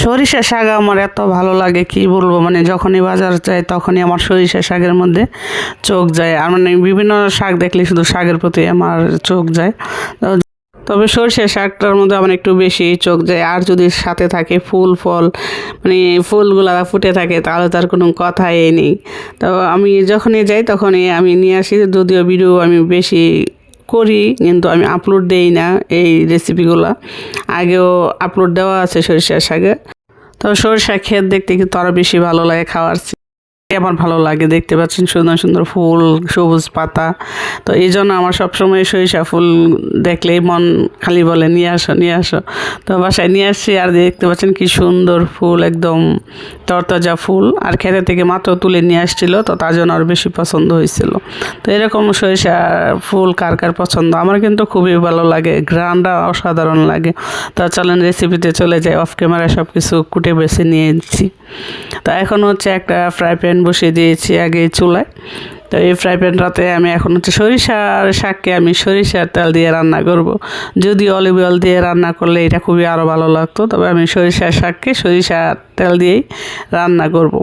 সরিষা শাক আমার এত ভালো লাগে কি বলবো, মানে যখনই বাজার যাই তখনই আমার সরিষা শাকের মধ্যে চোখ যায়। আর মানে বিভিন্ন শাক দেখলে শুধু শাকের প্রতি আমার চোখ যায়। তবে সরষে শাকটার মধ্যে আমার একটু বেশি চোখ যায়। আর যদি সাথে থাকে ফুল ফল, মানে ফুলগুলা ফুটে থাকে, তাহলে তার কোনো কথাই নেই। তো আমি যখনই যাই তখনই আমি নিয়ে আসি। যদিও ভিডিও আমি বেশি করি কিন্তু আমি আপলোড দেই না এই রেসিপিগুলো। আগেও আপলোড দেওয়া আছে সরিষা শাকে। তো সরিষা ক্ষেত দেখতে কিন্তু আরও বেশি ভালো লাগে খাওয়ার। আমার ভালো লাগে, দেখতে পাচ্ছেন সুন্দর সুন্দর ফুল, সবুজ পাতা। তো এই জন্য আমার সবসময় সরিষা ফুল দেখলেই মন খালি বলে নিয়ে আসো নিয়ে আসো। তো বাসায় নিয়ে আসছি, আর দেখতে পাচ্ছেন কি সুন্দর ফুল, একদম তরতাজা ফুল। আর খেতে থেকে মাত্র তুলে নিয়ে আসছিল, তো তার জন্য আরও বেশি পছন্দ হয়েছিল। তো এরকম সরিষা ফুল কার কার পছন্দ, আমার কিন্তু খুবই ভালো লাগে, ঘ্রাণটা অসাধারণ লাগে। তো চলেন রেসিপিতে চলে যাই। অফ ক্যামেরা সব কিছু কুটে বেছে নিয়েছি। তো এখন হচ্ছে একটা ফ্রাই প্যান বসিয়ে দিয়েছি আগে চুলায়। তো এই ফ্রাই প্যানটাতে আমি এখন হচ্ছে সরিষার শাককে আমি সরিষার তেল দিয়ে রান্না করব। যদি অলিভ অয়েল দিয়ে রান্না করলে এটা খুবই আরও ভালো লাগতো, তবে আমি সরিষার শাককে সরিষার তেল দিয়েই রান্না করব।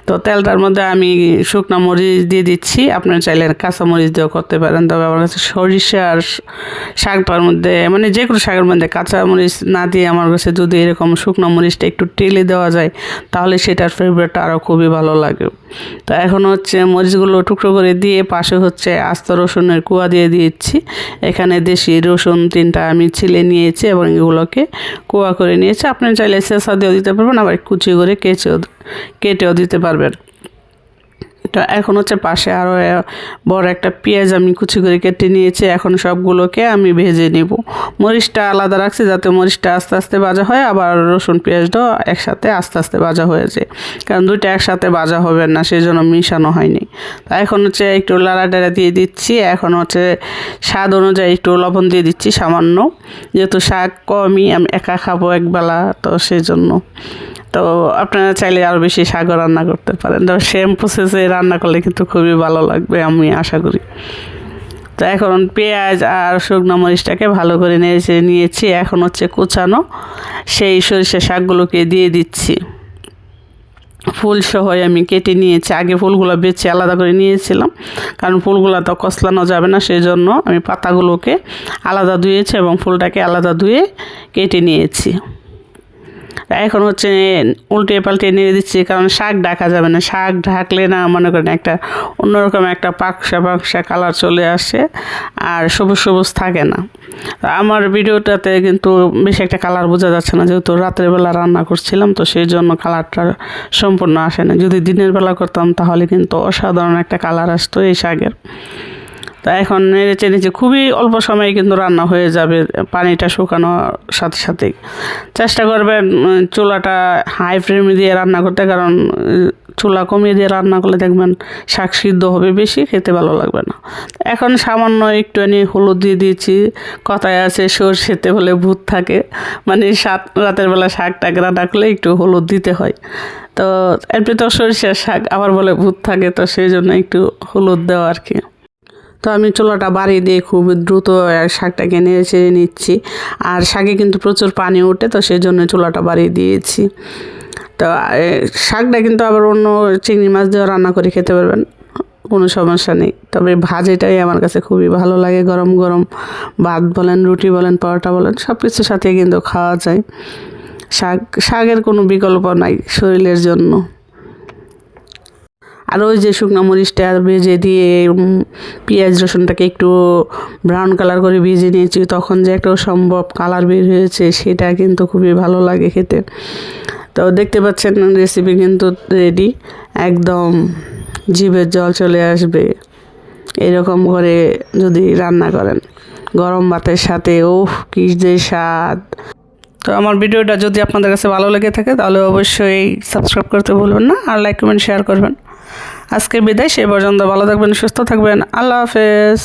তো তেলটার মধ্যে আমি শুকনো মরিচ দিয়ে দিচ্ছি, আপনার চাইলে কাঁচা মরিচ দিয়েও করতে পারেন। তবে আমার কাছে সরিষার শাকটার মধ্যে, মানে যে কোনো শাকের মধ্যে কাঁচা মরিচ না দিয়ে আমার কাছে যদি এরকম শুকনো মরিচটা একটু টেলে দেওয়া যায়, তাহলে সেটার ফ্লেভারটা আরও খুবই ভালো লাগে। তো এখন হচ্ছে মরিচগুলো টুকরো করে দিয়ে পাশে হচ্ছে আস্ত রসুনের কুয়া দিয়ে দিয়েছি। এখানে দেশি রসুন 3টা আমি ছিলে নিয়েছি এবং এগুলোকে কুয়া করে নিয়েছি। আপনি চাইলে ছেঁচা দিয়েও দিতে পারবেন, আবার কুচি করে কেটেও দিতে পারবেন। তো এখন হচ্ছে পাশে আরও বড় একটা পেঁয়াজ আমি কুচি করে কেটে নিয়েছি। এখন সবগুলোকে আমি ভেজে নেব। মরিচটা আলাদা রাখছি যাতে মরিচটা আস্তে আস্তে ভাজা হয়, আবার রসুন পেঁয়াজটাও একসাথে আস্তে আস্তে ভাজা হয়ে যায়, কারণ দুইটা একসাথে ভাজা হবে না, সেই জন্য মিশানো হয়নি। তো এখন হচ্ছে একটু লাড়াটাড়া দিয়ে দিচ্ছি। এখন হচ্ছে স্বাদ অনুযায়ী একটু লবণ দিয়ে দিচ্ছি সামান্য, যেহেতু শাক কমই, আমি একা খাবো একবেলা, তো সেই জন্য। তো আপনারা চাইলে আরও বেশি শাকও রান্না করতে পারেন। তো সেম প্রসেসে রান্না করলে কিন্তু খুবই ভালো লাগবে, আমি আশা করি। তো এখন পেঁয়াজ আর শুকনো মরিচটাকে ভালো করে নেড়ে নিয়েছি। এখন হচ্ছে কুচানো সেই সরিষা শাকগুলোকে দিয়ে দিচ্ছি। ফুল সহ আমি কেটে নিয়েছি। আগে ফুলগুলো বেছে আলাদা করে নিয়েছিলাম, কারণ ফুলগুলো তো কচলানো যাবে না, সেই জন্য আমি পাতাগুলোকে আলাদা ধুয়েছি এবং ফুলটাকে আলাদা ধুয়ে কেটে নিয়েছি। এখন হচ্ছে উল্টে পাল্টে নেড়ে দিচ্ছি, কারণ শাক ঢাকা যাবে না। শাক ঢাকলে না মনে করেন একটা অন্যরকম একটা পাকসা কালার চলে আসে, আর সবুজ সবুজ থাকে না। আমার ভিডিওটাতে কিন্তু বেশি একটা কালার বোঝা যাচ্ছে না, যেহেতু রাতের বেলা রান্না করছিলাম, তো সেই জন্য কালারটা সম্পূর্ণ আসে না। যদি দিনের বেলা করতাম তাহলে কিন্তু অসাধারণ একটা কালার আসতো এই শাকের। তো এখন নেড়ে চেড়েছি, খুবই অল্প সময়ে কিন্তু রান্না হয়ে যাবে, পানিটা শুকানোর সাথে সাথেই। চেষ্টা করবেন চুলাটা হাই ফ্লেমে দিয়ে রান্না করতে, কারণ চুলা কমিয়ে দিয়ে রান্না করলে দেখবেন শাক সিদ্ধ হবে বেশি, খেতে ভালো লাগবে না। এখন সামান্য একটুখানি হলুদ দিয়ে দিয়েছি। কথায় আছে সরষেতে হলে ভূত থাকে, মানে রাতের বেলা শাকটাকে রান্না করলে একটু হলুদ দিতে হয়। তো এমনি তো সরিষার শাক আবার বলে ভূত থাকে, তো সেই জন্য একটু হলুদ দেওয়া আর কি। তো আমি চুলাটা বাড়িয়ে দিয়ে খুব দ্রুত শাকটাকে নেড়ে চেড়ে নিচ্ছি। আর শাকে কিন্তু প্রচুর পানি ওঠে, তো সেই জন্য চুলাটা বাড়িয়ে দিয়েছি। তো শাকটা কিন্তু আবার অন্য চিংড়ি মাছ দিয়েও রান্না করে খেতে পারবেন, কোনো সমস্যা নেই। তবে ভাজিটাই আমার কাছে খুবই ভালো লাগে, গরম গরম ভাত বলেন, রুটি বলেন, পরোটা বলেন, সব কিছুর সাথে কিন্তু খাওয়া যায়। শাকের কোনো বিকল্প নাই শরীরের জন্য। আর ওই যে শুকনো মরিচটা ভেজে দিয়ে পেঁয়াজ রসুনটাকে একটু ব্রাউন কালার করে ভেজে নিয়েছি, তখন যে একটা অসম্ভব কালার বের হয়েছে, সেটা কিন্তু খুবই ভালো লাগে খেতে। তো দেখতে পাচ্ছেন রেসিপি কিন্তু রেডি, একদম জিভের জল চলে আসবে এরকম করে যদি রান্না করেন গরম ভাতের সাথে। ওহ কি যে স্বাদ! তো আমার ভিডিওটা যদি আপনাদের কাছে ভালো লেগে থাকে তাহলে অবশ্যই সাবস্ক্রাইব করতে ভুলবেন না, আর লাইক কমেন্ট শেয়ার করবেন। আজকে বিদায়, সে পর্যন্ত ভালো থাকবেন, সুস্থ থাকবেন। আল্লাহ হাফেজ।